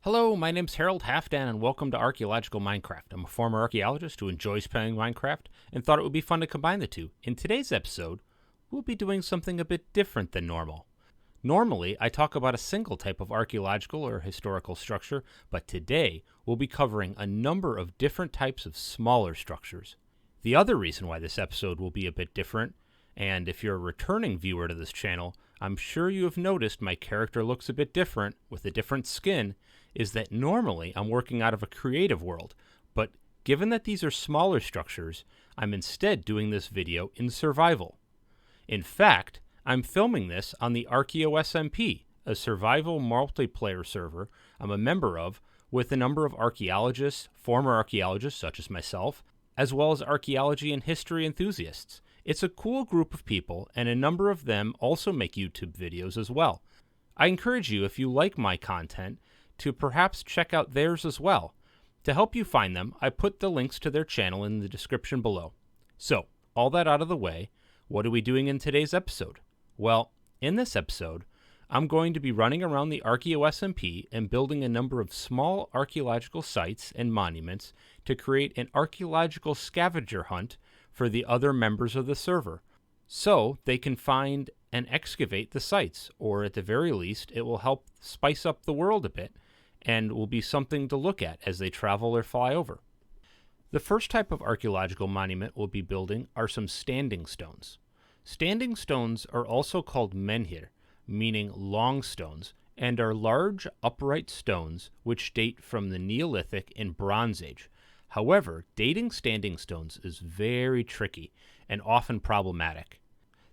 Hello, my name's Harold Halfdan and welcome to Archaeological Minecraft. I'm a former archaeologist who enjoys playing Minecraft and thought it would be fun to combine the two. In today's episode, we'll be doing something a bit different than normal. Normally, I talk about a single type of archaeological or historical structure, but today we'll be covering a number of different types of smaller structures. The other reason why this episode will be a bit different, and if you're a returning viewer to this channel, I'm sure you have noticed my character looks a bit different with a different skin, is that normally I'm working out of a creative world, but given that these are smaller structures, I'm instead doing this video in survival. In fact, I'm filming this on the Archaeo SMP, a survival multiplayer server I'm a member of with a number of archaeologists, former archaeologists such as myself, as well as archaeology and history enthusiasts. It's a cool group of people, and a number of them also make YouTube videos as well. I encourage you, if you like my content, to perhaps check out theirs as well. To help you find them, I put the links to their channel in the description below. So, all that out of the way, what are we doing in today's episode? Well, in this episode, I'm going to be running around the Archaeo SMP and building a number of small archaeological sites and monuments to create an archaeological scavenger hunt for the other members of the server, so they can find and excavate the sites, or at the very least, it will help spice up the world a bit, and will be something to look at as they travel or fly over. The first type of archaeological monument we'll be building are some standing stones. Standing stones are also called menhir, meaning long stones, and are large upright stones which date from the Neolithic and Bronze Age. However, dating standing stones is very tricky and often problematic.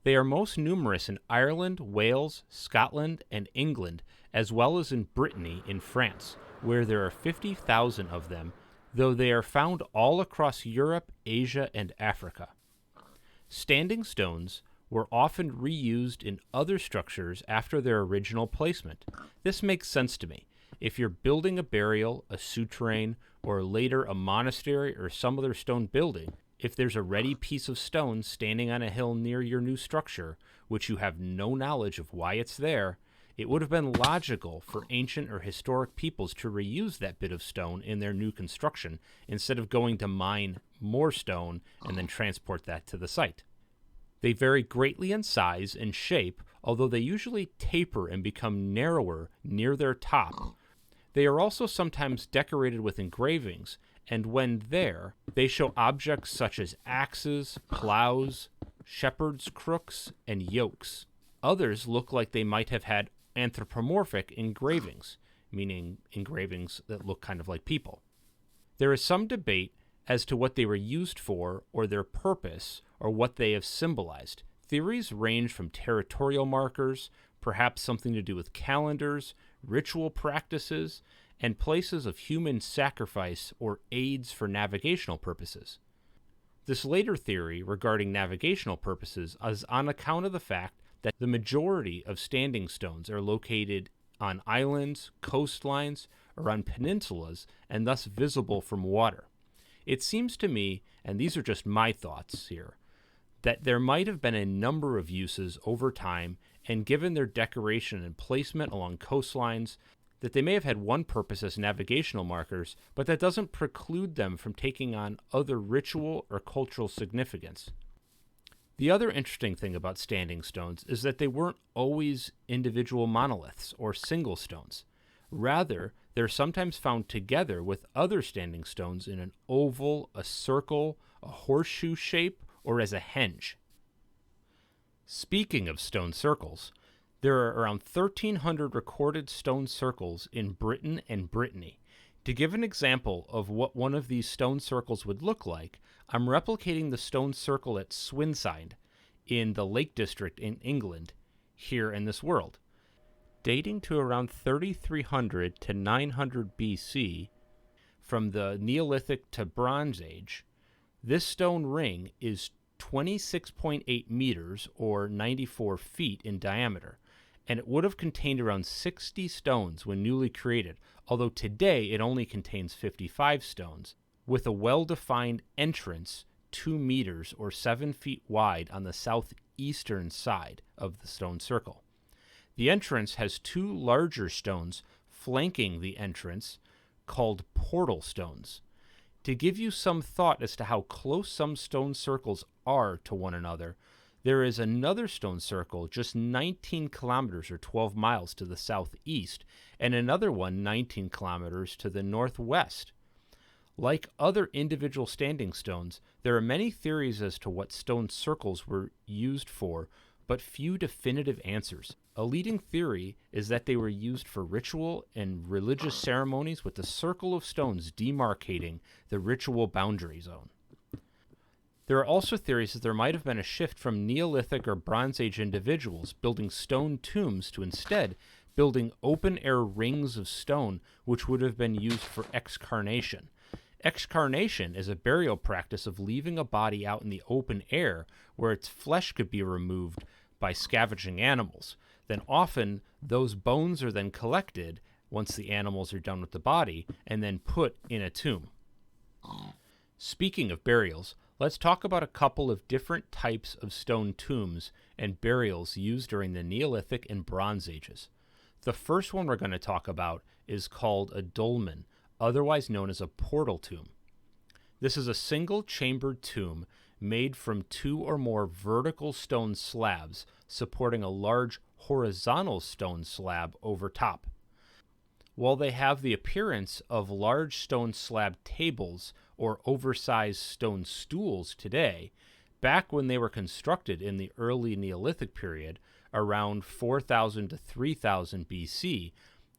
They are most numerous in Ireland, Wales, Scotland, and England, as well as in Brittany in France, where there are 50,000 of them, though they are found all across Europe, Asia, and Africa. Standing stones were often reused in other structures after their original placement. This makes sense to me. If you're building a burial, a souterrain, or later a monastery or some other stone building, if there's a ready piece of stone standing on a hill near your new structure, which you have no knowledge of why it's there, it would have been logical for ancient or historic peoples to reuse that bit of stone in their new construction instead of going to mine more stone and then transport that to the site. They vary greatly in size and shape, although they usually taper and become narrower near their top. They are also sometimes decorated with engravings, and when there, they show objects such as axes, plows, shepherd's crooks, and yokes. Others look like they might have had anthropomorphic engravings, meaning engravings that look kind of like people. There is some debate as to what they were used for or their purpose or what they have symbolized. Theories range from territorial markers, perhaps something to do with calendars, ritual practices, and places of human sacrifice or aids for navigational purposes. This later theory regarding navigational purposes is on account of the fact that the majority of standing stones are located on islands, coastlines, or on peninsulas, and thus visible from water. It seems to me, and these are just my thoughts here, that there might have been a number of uses over time, and given their decoration and placement along coastlines, that they may have had one purpose as navigational markers, but that doesn't preclude them from taking on other ritual or cultural significance. The other interesting thing about standing stones is that they weren't always individual monoliths or single stones. Rather, they're sometimes found together with other standing stones in an oval, a circle, a horseshoe shape, or as a henge. Speaking of stone circles, there are around 1,300 recorded stone circles in Britain and Brittany. To give an example of what one of these stone circles would look like, I'm replicating the stone circle at Swinside in the Lake District in England, here in this world. Dating to around 3,300 to 900 BC, from the Neolithic to Bronze Age, this stone ring is 26.8 meters or 94 feet in diameter, and it would have contained around 60 stones when newly created, although today it only contains 55 stones, with a well-defined entrance 2 meters or 7 feet wide on the southeastern side of the stone circle. The entrance has two larger stones flanking the entrance called portal stones. To give you some thought as to how close some stone circles are to one another, there is another stone circle just 19 kilometers or 12 miles to the southeast, and another one 19 kilometers to the northwest. Like other individual standing stones, there are many theories as to what stone circles were used for, but few definitive answers. A leading theory is that they were used for ritual and religious ceremonies, with the circle of stones demarcating the ritual boundary zone. There are also theories that there might have been a shift from Neolithic or Bronze Age individuals building stone tombs to instead building open-air rings of stone, which would have been used for excarnation. Excarnation is a burial practice of leaving a body out in the open air where its flesh could be removed by scavenging animals. Then often those bones are then collected once the animals are done with the body and then put in a tomb. Speaking of burials, let's talk about a couple of different types of stone tombs and burials used during the Neolithic and Bronze Ages. The first one we're going to talk about is called a dolmen, otherwise known as a portal tomb. This is a single-chambered tomb made from 2 or more vertical stone slabs supporting a large horizontal stone slab over top. While they have the appearance of large stone slab tables or oversized stone stools today, back when they were constructed in the early Neolithic period, around 4000 to 3000 BC,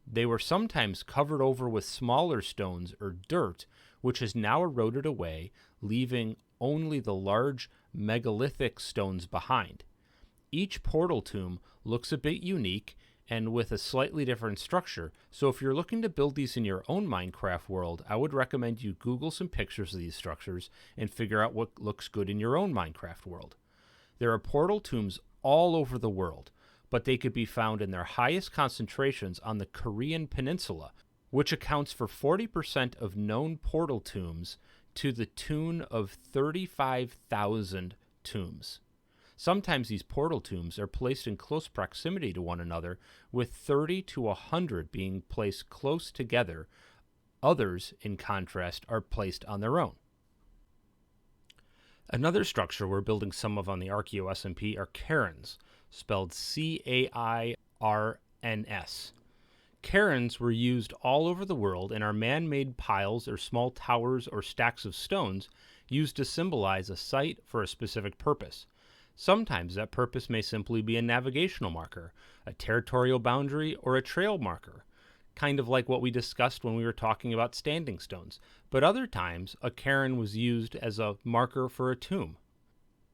they were sometimes covered over with smaller stones or dirt, which has now eroded away, leaving only the large megalithic stones behind. Each portal tomb looks a bit unique and with a slightly different structure, so if you're looking to build these in your own Minecraft world, I would recommend you Google some pictures of these structures and figure out what looks good in your own Minecraft world. There are portal tombs all over the world, but they could be found in their highest concentrations on the Korean peninsula, which accounts for 40% of known portal tombs to the tune of 35,000 tombs. Sometimes these portal tombs are placed in close proximity to one another, with 30 to 100 being placed close together. Others, in contrast, are placed on their own. Another structure we're building some of on the Archaeo SMP are cairns, spelled Cairns. Cairns were used all over the world and are man-made piles or small towers or stacks of stones used to symbolize a site for a specific purpose. Sometimes that purpose may simply be a navigational marker, a territorial boundary, or a trail marker, kind of like what we discussed when we were talking about standing stones, but other times a cairn was used as a marker for a tomb.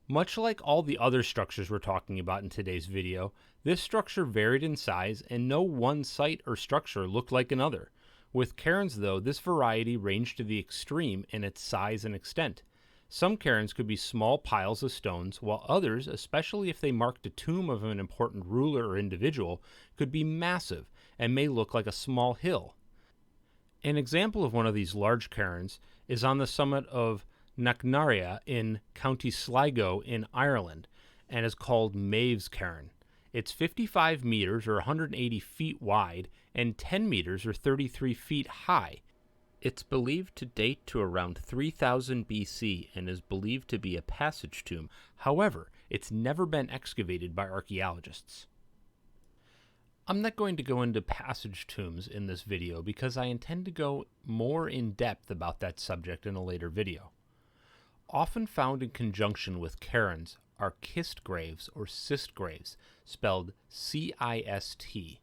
Much like all the other structures we're talking about in today's video, this structure varied in size and no one site or structure looked like another. With cairns, though, this variety ranged to the extreme in its size and extent. Some cairns could be small piles of stones, while others, especially if they marked a tomb of an important ruler or individual, could be massive and may look like a small hill. An example of one of these large cairns is on the summit of Knocknarea in County Sligo in Ireland, and is called Maeve's Cairn. It's 55 meters or 180 feet wide and 10 meters or 33 feet high. It's believed to date to around 3000 BC and is believed to be a passage tomb. However, it's never been excavated by archaeologists. I'm not going to go into passage tombs in this video because I intend to go more in depth about that subject in a later video. Often found in conjunction with cairns are Cist Graves or Cist Graves, spelled C-I-S-T.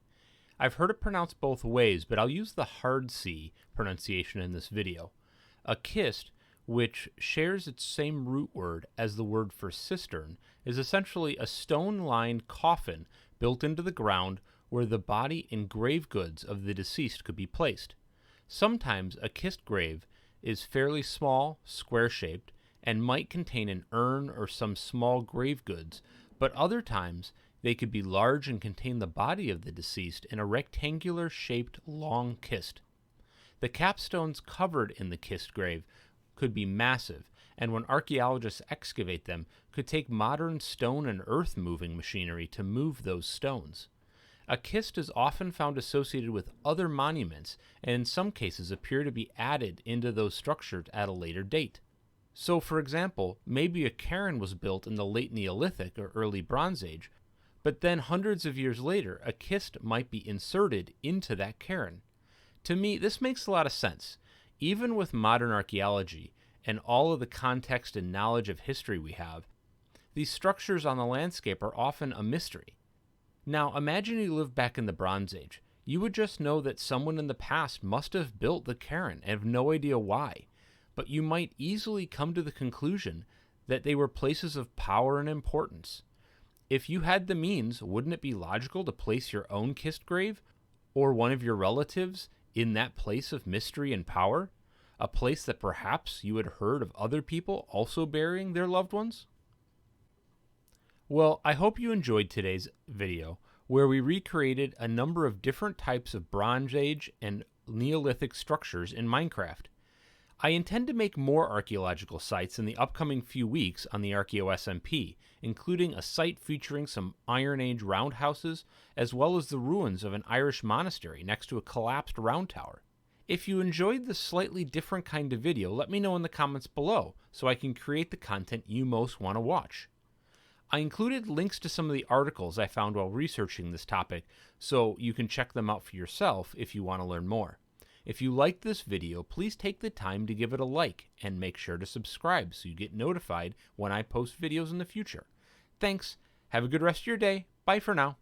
I've heard it pronounced both ways, but I'll use the hard C pronunciation in this video. A kist, which shares its same root word as the word for cistern, is essentially a stone-lined coffin built into the ground where the body and grave goods of the deceased could be placed. Sometimes a kist grave is fairly small, square-shaped, and might contain an urn or some small grave goods, but other times they could be large and contain the body of the deceased in a rectangular-shaped long kist. The capstones covered in the kist grave could be massive, and when archaeologists excavate them, could take modern stone and earth-moving machinery to move those stones. A kist is often found associated with other monuments and in some cases appear to be added into those structures at a later date. So for example, maybe a cairn was built in the late Neolithic or early Bronze Age, but then hundreds of years later a kist might be inserted into that cairn. To me, this makes a lot of sense. Even with modern archaeology and all of the context and knowledge of history we have, these structures on the landscape are often a mystery. Now, imagine you live back in the Bronze Age. You would just know that someone in the past must have built the cairn and have no idea why, but you might easily come to the conclusion that they were places of power and importance. If you had the means, wouldn't it be logical to place your own kist grave, or one of your relatives, in that place of mystery and power? A place that perhaps you had heard of other people also burying their loved ones? Well, I hope you enjoyed today's video, where we recreated a number of different types of Bronze Age and Neolithic structures in Minecraft. I intend to make more archaeological sites in the upcoming few weeks on the Archaeo SMP, including a site featuring some Iron Age roundhouses, as well as the ruins of an Irish monastery next to a collapsed round tower. If you enjoyed this slightly different kind of video, let me know in the comments below so I can create the content you most want to watch. I included links to some of the articles I found while researching this topic, so you can check them out for yourself if you want to learn more. If you liked this video, please take the time to give it a like and make sure to subscribe so you get notified when I post videos in the future. Thanks, have a good rest of your day, bye for now.